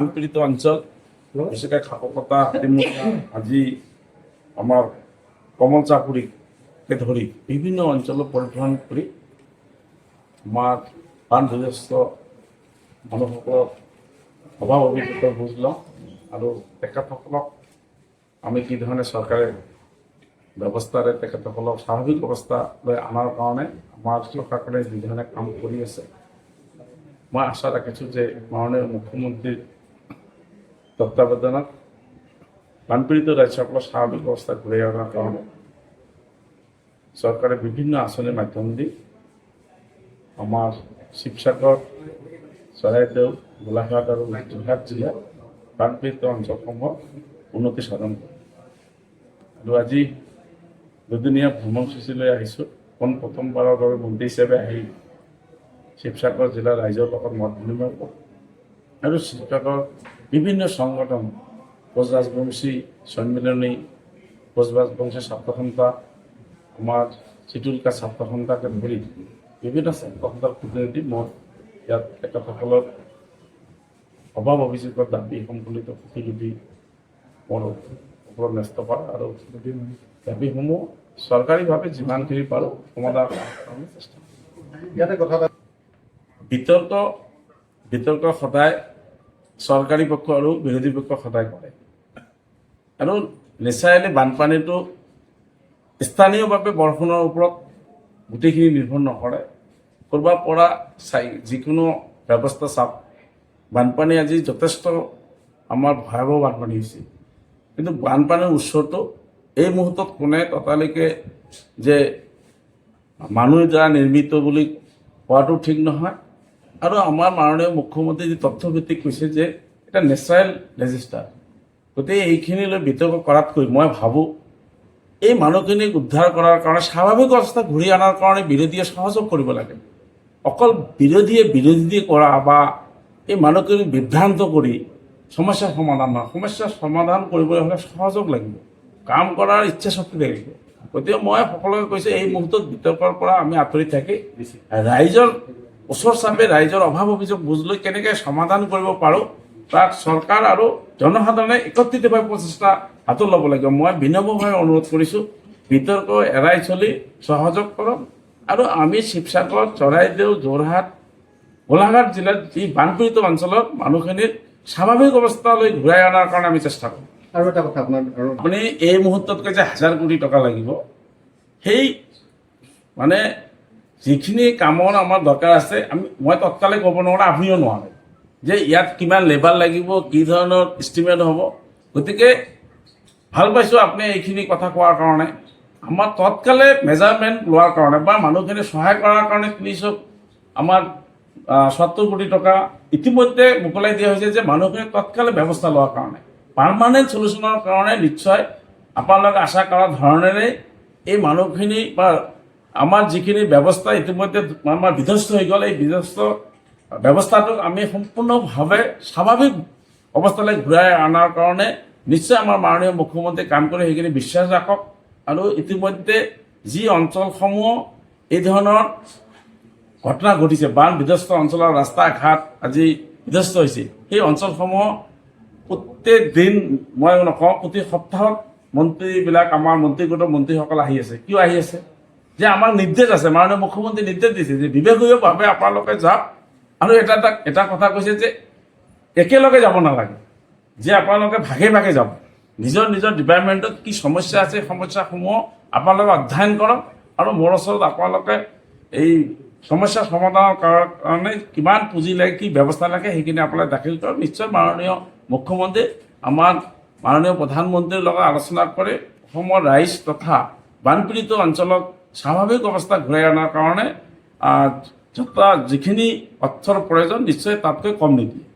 বানপীড়িত অঞ্চল বিশেষকৈ খাপকটা হাতীমুখা আজি আমাৰ কমল চাপৰিকে ধৰি বিভিন্ন অঞ্চলত পৰিভ্ৰমণ কৰি আমাৰ বান বিধ্বস্ত মানুহসকলৰ অভাৱ অভিযোগৰ বুজ লওঁ আৰু তেখেতসকলক আমি কি ধৰণে চৰকাৰে ব্যৱস্থাৰে তেখেতসকলক স্বাভাৱিক অৱস্থালৈ অনাৰ কাৰণে আমাৰ চৰকাৰখনে যি ধৰণে কাম কৰি আছে মই আশা ৰাখিছোঁ যে মাননীয় মুখ্যমন্ত্ৰীৰ তত্ত্বাৱধানত বানপীড়িত ৰাজ্যসকলৰ স্বাভাৱিক অৱস্থা ঘূৰাই অনাৰ কাৰণে চৰকাৰে বিভিন্ন আঁচনিৰ মাধ্যমেদি আমাৰ শিৱসাগৰ চৰাইদেউ গোলাঘাট আৰু যোৰহাট জিলাৰ বানপীড়িত অঞ্চলসমূহত উন্নতি সাধন কৰে আৰু আজি দুদিনীয়া ভ্ৰমণসূচীলৈ আহিছোঁ প্ৰথমবাৰৰ বাবে মন্ত্ৰী হিচাপে আহি শিৱসাগৰ জিলাৰ ৰাইজৰ লগত মত বিনিময় কৰোঁ আৰু শিৱসাগৰ বিভিন্ন সংগঠন কোচ ৰাজবংশী সন্মিলনী কোচ ৰাজবংশী ছাত্ৰ সন্থা আমাৰ চিটুলকা ছাত্ৰ সন্থাকে ধৰি বিভিন্ন ছাত্ৰ সন্থাৰ প্ৰতিনিধি মই ইয়াত তেখেতসকলৰ অভাৱ অভিযোগৰ দাবী সম্বলিত প্ৰতিলিপি মোৰ ওপৰত ন্যস্ত কৰা আৰু দাবীসমূহ চৰকাৰীভাৱে যিমানখিনি পাৰোঁ সমাধান কৰাৰ চেষ্টা ইয়াতে কথা বিতৰ্ক সদায় চৰকাৰী পক্ষ আৰু বিৰোধী পক্ষ সদায় কৰে আৰু নেচাৰেলি বানপানীটো স্থানীয়ভাৱে বৰষুণৰ ওপৰত গোটেইখিনি নিৰ্ভৰ নকৰে ক'ৰবাৰ পৰা যিকোনো ব্যৱস্থা চাওক বানপানী আজি যথেষ্ট আমাৰ ভয়াৱহ বানপানী হৈছে কিন্তু বানপানীৰ উৎসটো এই মুহূৰ্তত কোনে ততালৈকে যে মানুহৰ দ্বাৰা নিৰ্মিত বুলি কোৱাটো ঠিক নহয় আৰু আমাৰ মাননীয় মুখ্যমন্ত্ৰী যি তথ্যভিত্তিক কৈছে যে এটা নেচাৰেল ডিজাষ্টাৰ গতিকে এইখিনিলৈ বিতৰ্ক কৰাতকৈ মই ভাবোঁ এই মানুহখিনিক উদ্ধাৰ কৰাৰ কাৰণে স্বাভাৱিক অৱস্থা ঘূৰি অনাৰ কাৰণে বিৰোধীয়ে সহযোগ কৰিব লাগে অকল বিৰোধীয়ে কৰা বা এই মানুহখিনিক বিভ্ৰান্ত কৰি সমস্যাৰ সমাধান নহয় সমস্যাৰ সমাধান কৰিবলৈ হ'লে সহযোগ লাগিব কাম কৰাৰ ইচ্ছা শক্তি লাগিব গতিকে মই সকলোকে কৈছোঁ এই মুহূৰ্তত বিতৰ্কৰ পৰা আমি আঁতৰি থাকি ৰাইজৰ ওচৰ চাপে ৰাইজৰ অভাৱ অভিযোগ বুজ লৈ কেনেকৈ সমাধান কৰিব পাৰোঁ তাক চৰকাৰ আৰু জনসাধাৰণে একত্ৰিতভাৱে প্ৰচেষ্টা হাতত ল'ব লাগিব মই বিনম্ৰভাৱে অনুৰোধ কৰিছোঁ বিতৰ্ক এৰাই চলি সহযোগ কৰক আৰু আমি শিৱসাগৰ চৰাইদেউ যোৰহাট গোলাঘাট জিলাৰ যি বানপীড়িত অঞ্চলৰ মানুহখিনিৰ স্বাভাৱিক অৱস্থালৈ ঘূৰাই অনাৰ কাৰণে আমি চেষ্টা কৰিম আৰু এটা কথা আপুনি এই মুহূৰ্ততকৈ যে 1000 কোটি টকা লাগিব সেই মানে যিখিনি কামৰ আমাৰ দৰকাৰ আছে মই তৎকালে ক'ব নোৱাৰোঁ আপুনিও নোৱাৰে যে ইয়াত কিমান লেবাৰ লাগিব কি ধৰণৰ ইষ্টিমেট হ'ব গতিকে ভাল পাইছোঁ আপুনি এইখিনি কথা কোৱাৰ কাৰণে আমাৰ তৎকালে মেজাৰমেণ্ট লোৱাৰ কাৰণে বা মানুহখিনি সহায় কৰাৰ কাৰণে পুলিচক আমাৰ 70 কোটি টকা ইতিমধ্যে মোকলাই দিয়া হৈছে যে মানুহখিনি তৎকালে ব্যৱস্থা লোৱাৰ কাৰণে পাৰ্মানেণ্ট চলিউশ্যনৰ কাৰণে নিশ্চয় আপোনালোকে আশা কৰা ধৰণেৰে এই মানুহখিনি বা আমাৰ যিখিনি ব্যৱস্থা ইতিমধ্যে আমাৰ বিধ্বস্ত হৈ গ'ল এই বিধ্বস্ত ব্যৱস্থাটোক আমি সম্পূৰ্ণভাৱে স্বাভাৱিক অৱস্থালৈ ঘূৰাই অনাৰ কাৰণে নিশ্চয় আমাৰ মাননীয় মুখ্যমন্ত্ৰীয়ে কাম কৰি সেইখিনি বিশ্বাস ৰাখক আৰু ইতিমধ্যে যি অঞ্চলসমূহ এই ধৰণৰ ঘটনা ঘটিছে বান বিধ্বস্ত অঞ্চলৰ ৰাস্তা ঘাট আজি বিধ্বস্ত হৈছে সেই অঞ্চলসমূহ প্ৰত্যেক দিন মই নকওঁ প্ৰতি সপ্তাহত মন্ত্ৰীবিলাক আমাৰ মন্ত্ৰীগোটৰ মন্ত্ৰীসকল আহি আছে কিয় আহি আছে যে আমাৰ নিৰ্দেশ আছে মাননীয় মুখ্যমন্ত্ৰী নিৰ্দেশ দিছে যে বিবেকীয়ভাৱে আপোনালোকে যাওক আৰু এটা কথা কৈছে যে একেলগে যাব নালাগে যে আপোনালোকে ভাগে ভাগে যাব নিজৰ ডিপাৰ্টমেণ্টত কি সমস্যা আছে সমস্যাসমূহ আপোনালোকে অধ্যয়ন কৰক আৰু মোৰ ওচৰত আপোনালোকে এই সমস্যা সমাধানৰ কাৰণে কিমান পুঁজি লাগে কি ব্যৱস্থা লাগে সেইখিনি আপোনালোকে দাখিল কৰক নিশ্চয় মাননীয় মুখ্যমন্ত্ৰী আমাৰ মাননীয় প্ৰধানমন্ত্ৰীৰ লগত আলোচনা কৰি অসমৰ ৰাইজ তথা বানপীড়িত অঞ্চলক স্বাভাৱিক অৱস্থা ঘূৰাই অনাৰ কাৰণে যিখিনি অৰ্থৰ প্ৰয়োজন নিশ্চয় তাতকৈ কম নিদিয়ে